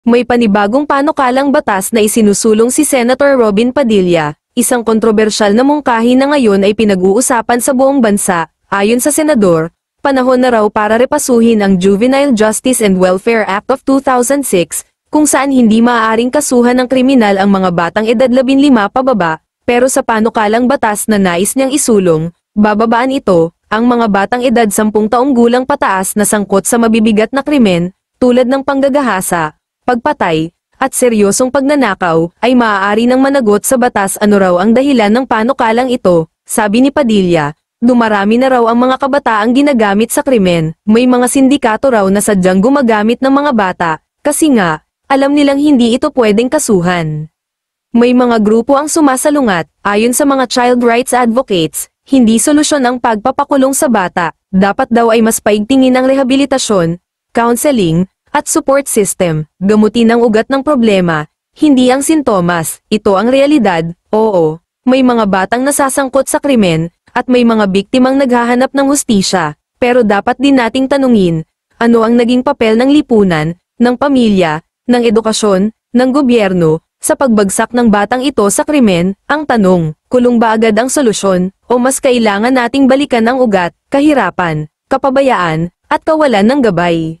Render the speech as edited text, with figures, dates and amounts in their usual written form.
May panibagong panukalang batas na isinusulong si Senator Robin Padilla, isang kontrobersyal na mungkahi na ngayon ay pinag-uusapan sa buong bansa. Ayon sa senador, panahon na raw para repasuhin ang Juvenile Justice and Welfare Act of 2006, kung saan hindi maaaring kasuhan ng kriminal ang mga batang edad 15 pababa, pero sa panukalang batas na nais niyang isulong, bababaan ito, ang mga batang edad 10 taong gulang pataas na sangkot sa mabibigat na krimen, tulad ng panggagahasa, pagpatay, at seryosong pagnanakaw, ay maaari nang managot sa batas. Ano raw ang dahilan ng panukalang ito? Sabi ni Padilla, dumarami na raw ang mga kabataang ginagamit sa krimen, may mga sindikato raw na sadyang gumagamit ng mga bata, kasi nga, alam nilang hindi ito pwedeng kasuhan. May mga grupo ang sumasalungat, ayon sa mga child rights advocates, hindi solusyon ang pagpapakulong sa bata, dapat daw ay mas paigtingin ang rehabilitasyon, counseling, at support system, gamutin ang ugat ng problema, hindi ang sintomas. Ito ang realidad. Oo, may mga batang nasasangkot sa krimen, at may mga biktimang naghahanap ng hustisya, pero dapat din nating tanungin, ano ang naging papel ng lipunan, ng pamilya, ng edukasyon, ng gobyerno, sa pagbagsak ng batang ito sa krimen? Ang tanong, kulong ba agad ang solusyon, o mas kailangan nating balikan ang ugat, kahirapan, kapabayaan, at kawalan ng gabay?